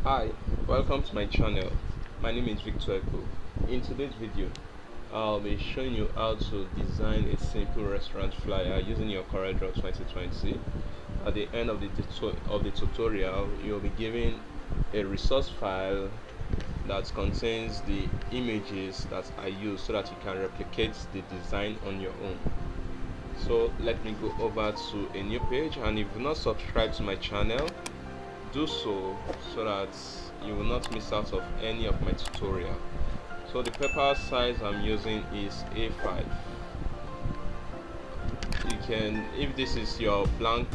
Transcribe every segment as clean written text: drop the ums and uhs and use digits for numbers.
Hi, welcome to my channel. My name is Victor Echo. In today's video, I'll be showing you how to design a simple restaurant flyer using your Corel Draw 2020. At the end of the tutorial, you'll be given a resource file that contains the images that I use so that you can replicate the design on your own. So let me go over to a new page, and if you've not subscribed to my channel, do so that you will not miss out of any of my tutorial. So the paper size I'm using is A5. You can, if this is your blank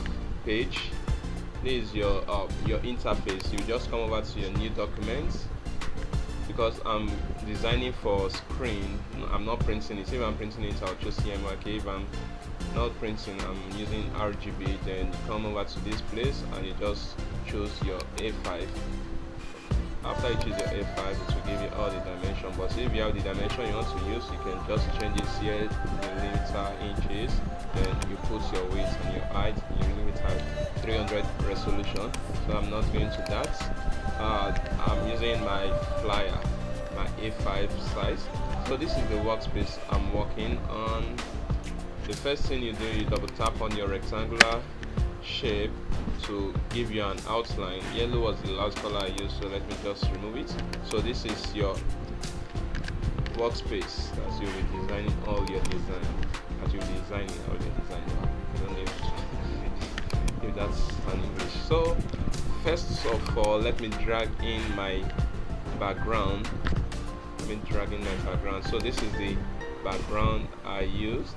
page, this is your interface, you just come over to your new documents. Because I'm designing for screen, I'm not printing it. If I'm printing it, I'll choose CMYK. If I'm not printing, I'm using RGB. Then you come over to this place and you just choose your A5. After you choose your A5, it will give you all the dimension. But if you have the dimension you want to use, you can just change it here, millimeter, inches. Then you put your width and your height. You leave it at 300 resolution. So I'm not going to that. I'm using my flyer, my A5 size. So this is the workspace I'm working on. The first thing you do, you double tap on your rectangular shape to give you an outline. Yellow was the last color I used, so let me just remove it. So this is your workspace that you'll be designing all your design. As you'll be designing all your design. You don't need to if that's an English. So first of all, let me drag in my background. So this is the background I used.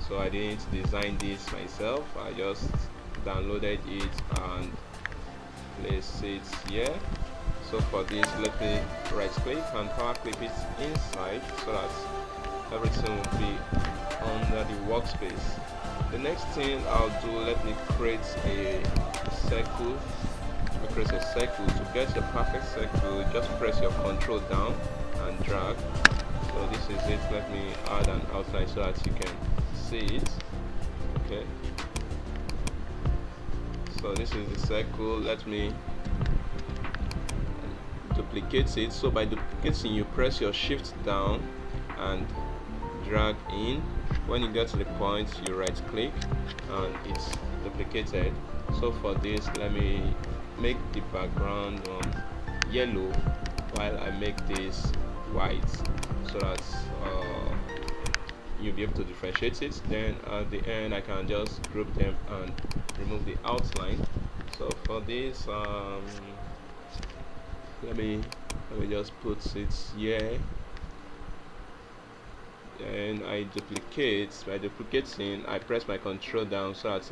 So I didn't design this myself. I just downloaded it and place it here. So for this, let me right click and power clip it inside so that everything will be under the workspace. The next thing I'll do, let me create a circle. To get your perfect circle, just press your control down and drag. So this is it. Let me add an outline so that you can see it. Okay, so this is the circle. Let me duplicate it. So by duplicating, you press your shift down and drag in. When you get to the point, you right click and it's duplicated. So for this, let me make the background yellow while I make this white so that you'll be able to differentiate it. Then at the end, I can just group them and remove the outline. So for this, let me just put it here. And I duplicate. By duplicating, I press my control down so that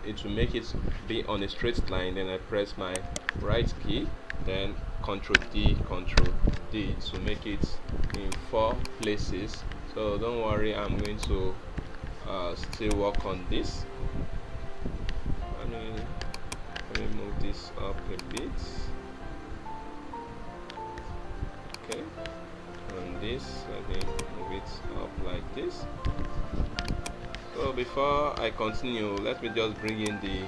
it will make it be on a straight line. Then I press my right key, then Control D to make it in 4 places. So don't worry, I'm going to still work on this. Let me move this up a bit. Okay, and this, let me move it up like this. So before I continue, let me just bring in the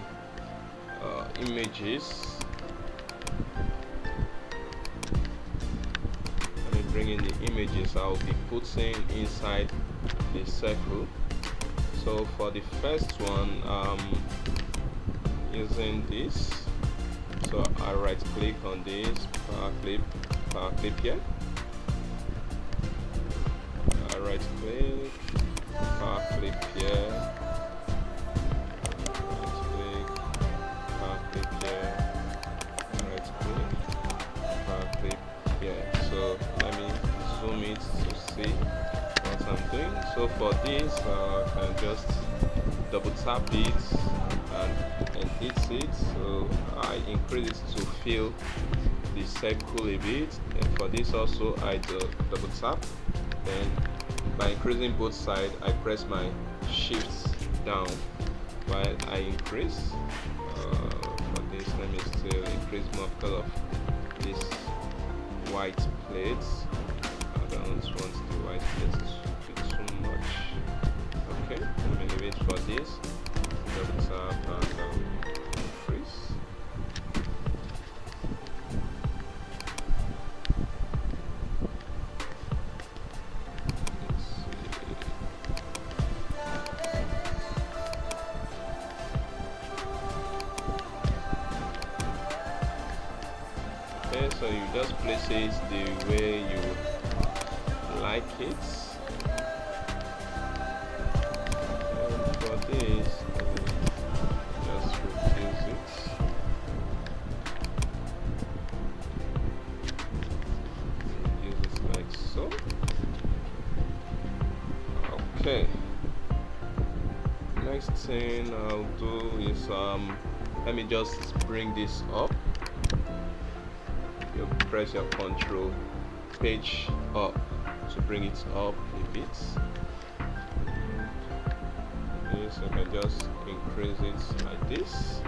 images. I'll be putting inside the circle. So for the first one, using this. So I right click on this, power clip here. I right click, power clip here. So let me zoom it to see what I'm doing. So for this, I can just double tap it and hit it. So I increase it to fill the circle a bit. And for this also, I double tap. Then by increasing both sides, I press my shift down while I increase. For this, let me still increase more because of this white plates. I don't want the white plates to be too much. Okay, let me leave it for this. Double tap and increase. So you just place it the way you like it. And for this, just reduce it. Use it like so. Okay. Next thing I'll do is let me just bring this up. You press your control page up to bring it up a bit. Yes, I can just increase it like this.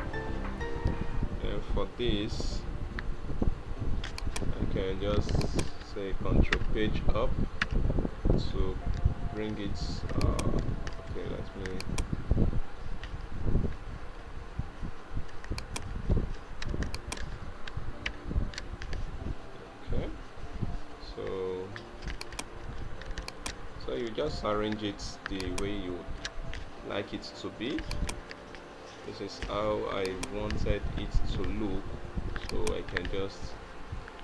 And for this, I can just say control page up to bring it. Okay, let me. Okay, so you just arrange it the way you like it to be. This is how I wanted it to look, so I can just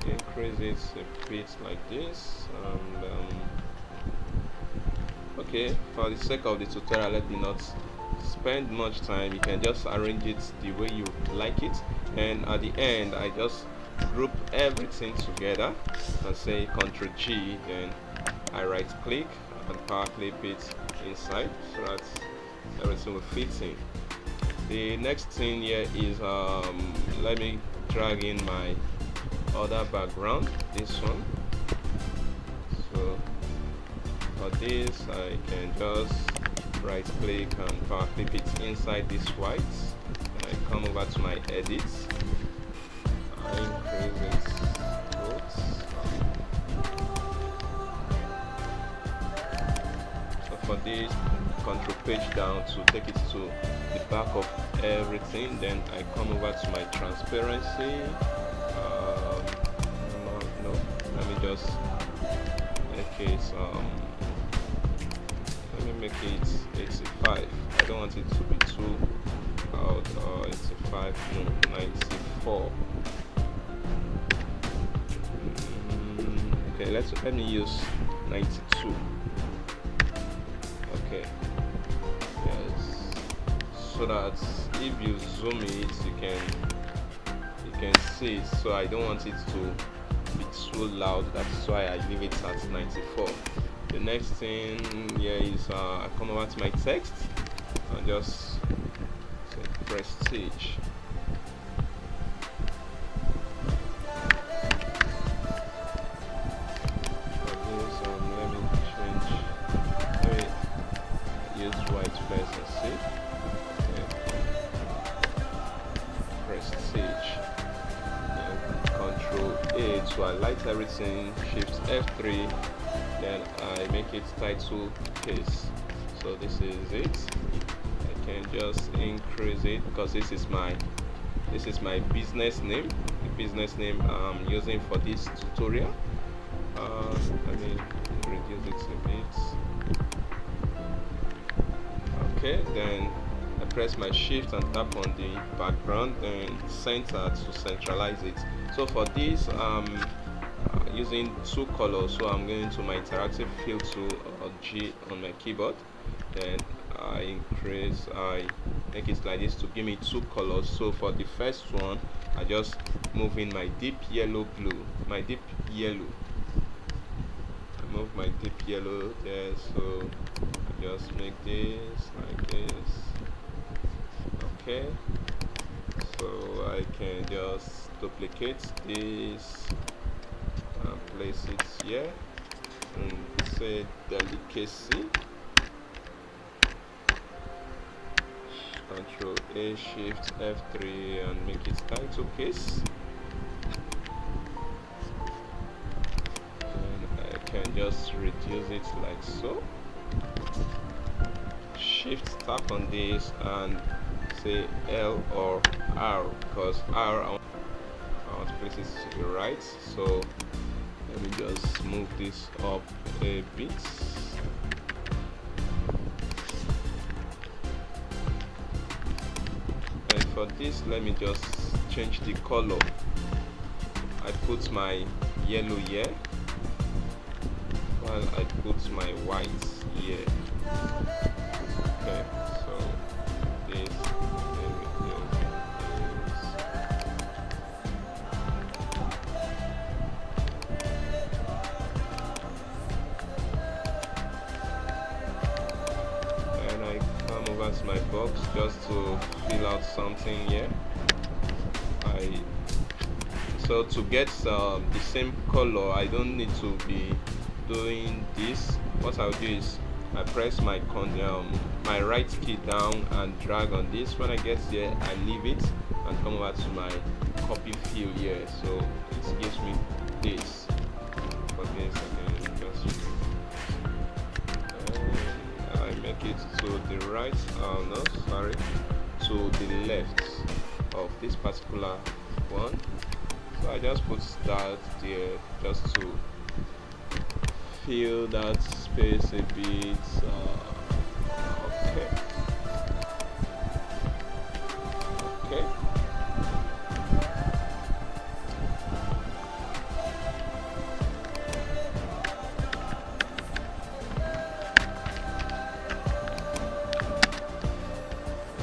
increase it a bit like this. And okay, for the sake of the tutorial, let me not spend much time. You can just arrange it the way you like it, and at the end I just group everything together and say Ctrl G, then I right click and power clip it inside so that everything will fit in. The next thing here is let me drag in my other background, this one. So for this I can just right click and power clip it inside this white, and I come over to my edits. I increase it both. So for this, control page down to take it to the back of everything. Then I come over to my transparency. No, let me just make it let me make it 85. I don't want it to be too out. 85, no, 94. Okay, let me use 92. Okay, yes, so that if you zoom it, you can see it. So I don't want it to be too loud. That's why I leave it at 94. The next thing here is I come over to my text and just say prestige. To highlight everything, shift F3, then I make it title case. So this is it. I can just increase it because this is my business name, the business name I'm using for this tutorial. Let me reduce it a bit. Okay, then I press my shift and tap on the background and center to centralize it. So for this using two colors, so I'm going to my interactive fill tool or G on my keyboard, then I make it like this to give me two colors. So for the first one, I just move in my deep yellow blue, I move my deep yellow there, so I just make this like this. Okay, so I can just duplicate this and place it here and say delicacy. Control A, Shift F3 and make it title case. And I can just reduce it like so. Shift tap on this and say L or R, because R I want to place it to the right. So let me just move this up a bit. And for this, let me just change the color. I put my yellow here while I put my white here. Okay, so this and I come over to my box just to fill out something here. So to get the same color, I don't need to be doing this. What I'll do is I press my right key down and drag on this. When I get here, I leave it and come over to my copy fill here. So it gives me this. For this, I can just I make it to the right. No, sorry, to the left of this particular one. So I just put that there just to fill that space a bit. Okay. Okay.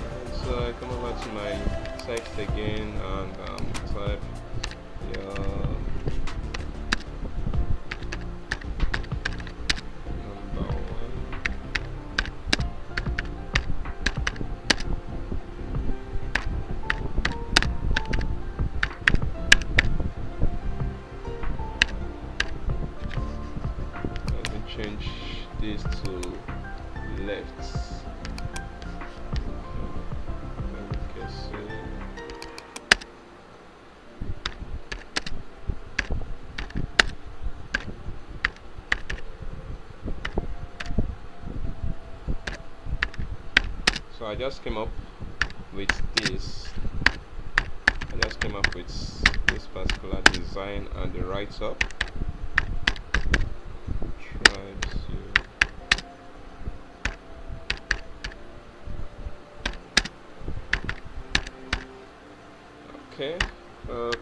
And so I come over to my text again and type number 1. Let me change this to left. So I just came up with this. I just came up with this particular design and the write up. Try to okay.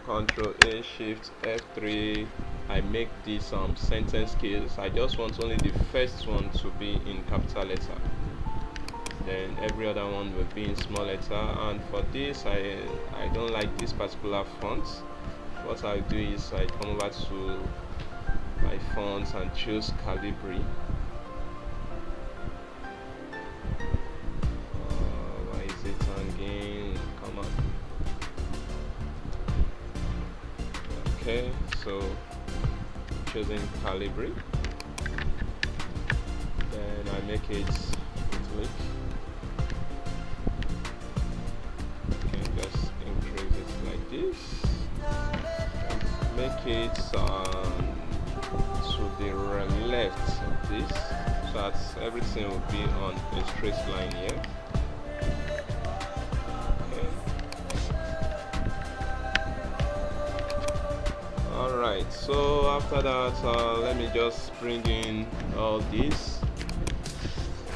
Control A, Shift F3. I make this sentence keys. I just want only the first one to be in capital letter. Then every other one will be in small letter, and for this I don't like this particular font. What I do is I come over to my fonts and choose Calibri. Why is it again? Come on. Okay, so choosing Calibri, then I make it click. Make it to the left of this, so that everything will be on a straight line here. Okay. Alright, so after that, let me just bring in all this,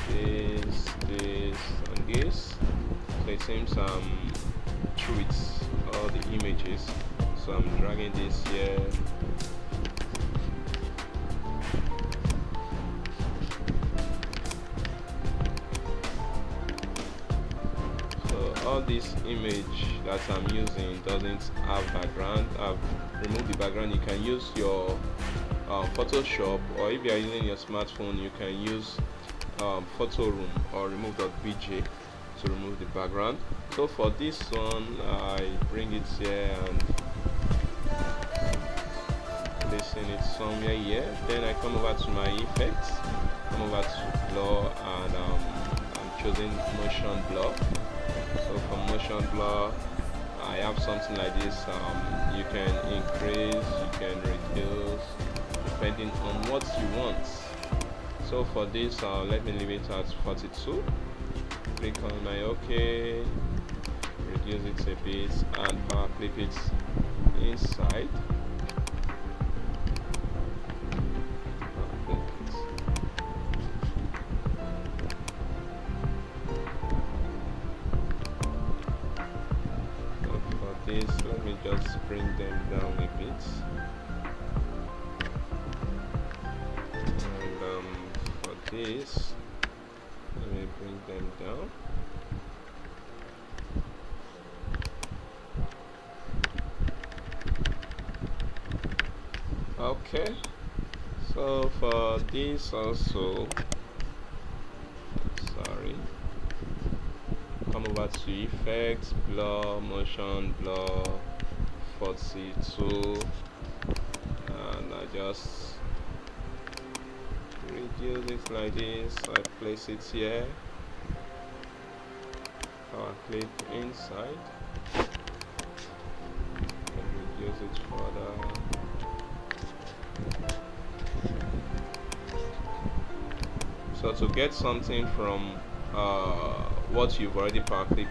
and this. So it seems through it all the images. So I'm dragging this here. So all this image that I'm using doesn't have background. I've removed the background. You can use your Photoshop, or if you are using your smartphone, you can use Photo Room or remove.bj to remove the background. So for this one, I bring it here and placing it somewhere here. Then I come over to my effects, come over to blur, and I'm choosing motion blur. So for motion blur, I have something like this. You can increase, you can reduce depending on what you want. So for this, let me leave it at 42. Click on my OK, reduce it a bit, and power clip it inside. this, let me just bring them down a bit. And for this, let me bring them down. Okay, so for this also, come over to effects, blur, motion, blur, 42, and I just reduce it like this. I place it here, power clip inside, and reduce it further. So to get something from what you've already power clipped,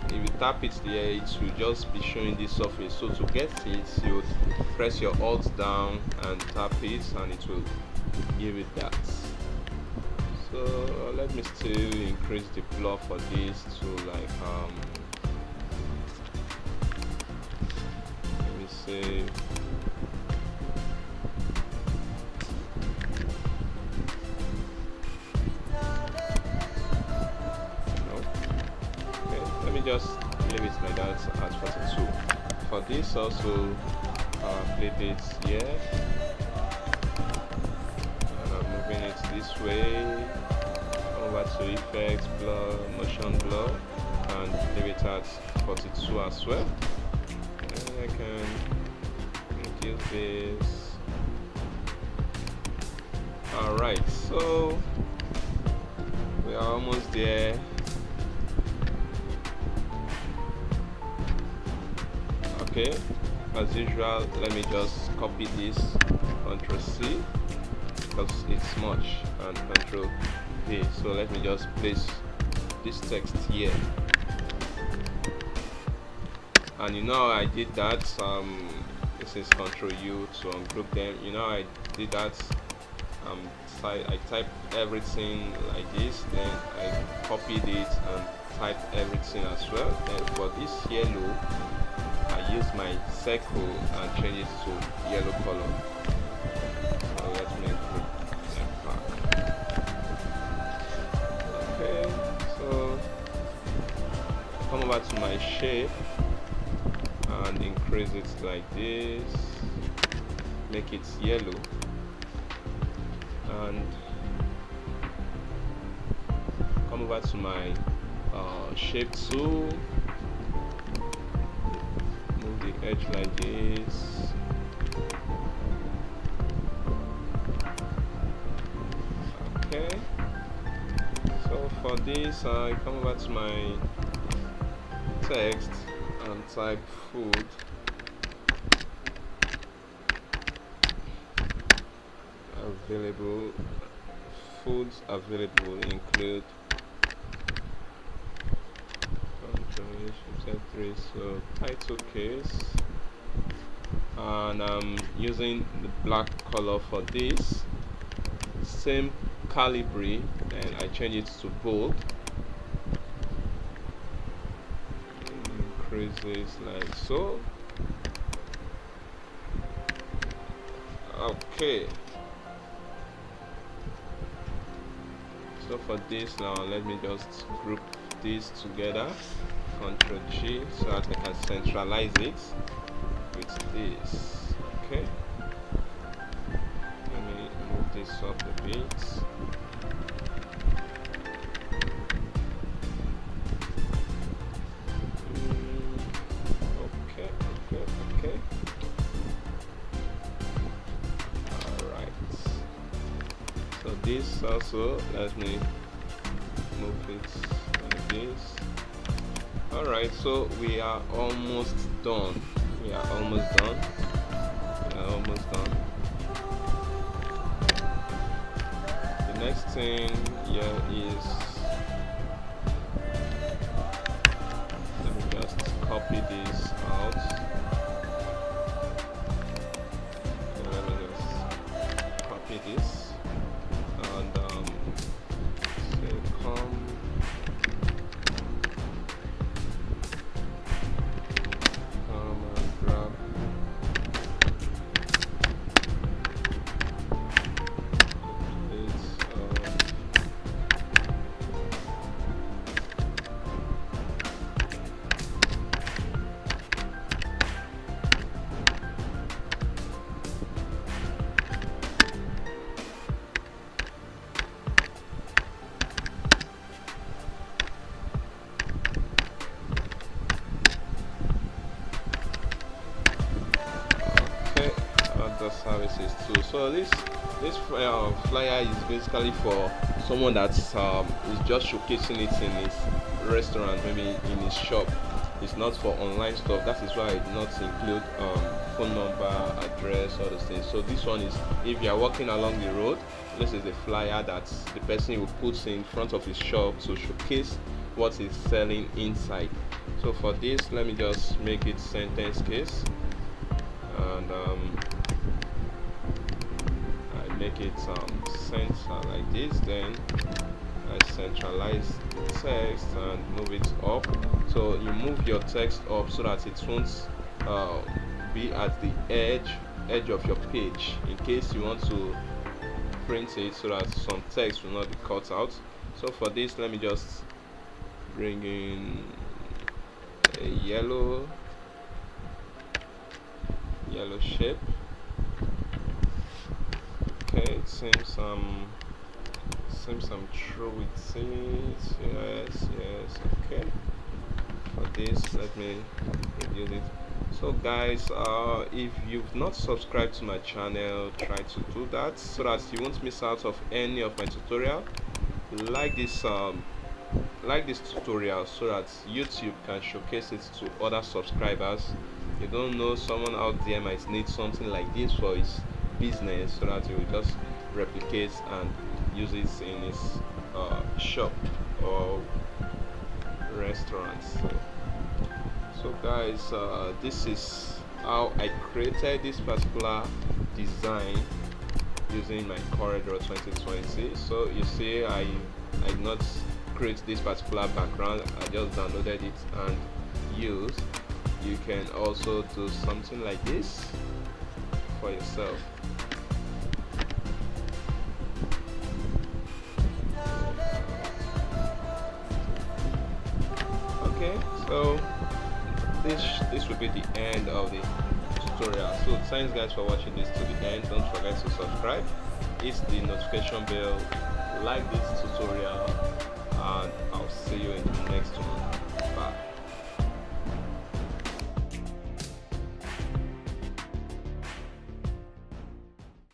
if you tap it there, it will just be showing this surface. So to get it, you press your alt down and tap it, and it will give it that. So let me still increase the blur for this to like let me say just leave it like that at 42. For this also, clip it here, and I'm moving it this way. Over to effects, blur, motion blur, and leave it at 42 as well. And I can reduce this. Alright, so we are almost there. Okay, as usual, let me just copy this, Ctrl C, because it's much, and Ctrl V. So let me just place this text here. And you know how I did that. This is Ctrl U to ungroup them. You know how I did that. I typed everything like this, then I copied it and typed everything as well. And for this yellow, I use my circle and change it to yellow color. So let me put that back. Okay, so come over to my shape and increase it like this, make it yellow, and come over to my shape tool, move the edge like this, okay. So for this, I come over to my text and type food, available, foods available include so title case, and I'm using the black color for this, same Calibri, and I change it to bold, increase this like so. Okay, so for this now, let me just group these together, Ctrl G, so that I can centralize it with this. Okay, let me move this up a bit. Okay. Alright, so this also, let me move it like this. Alright, so we are almost done. The next thing here is, let me just copy this out. Let me just copy this and say come extra services too. So this flyer is basically for someone that's is just showcasing it in his restaurant, maybe in his shop. It's not for online stuff. That is why it did not include phone number, address, all those things. So this one is if you are walking along the road, this is the flyer that the person will put in front of his shop to showcase what he's selling inside. So for this, let me just make it sentence case, and I make it center like this. Then I centralize the text and move it up. So you move your text up so that it won't be at the edge of your page, in case you want to print it so that some text will not be cut out. So for this, let me just bring in a yellow shape. Okay, it seems I'm through with it. Yes, okay. For this, let me reduce it. So guys, if you've not subscribed to my channel, try to do that so that you won't miss out of any of my tutorial. Like this tutorial so that YouTube can showcase it to other subscribers. You don't know, someone out there might need something like this for his business, so that he will just replicate and use it in his shop or restaurant. So guys, this is how I created this particular design using my Corel 2020. So you see, I did not create this particular background, I just downloaded it and used. You can also do something like this for yourself. Okay, so this will be the end of the tutorial. So thanks guys for watching this to the end. Don't forget to subscribe, hit the notification bell, like this tutorial,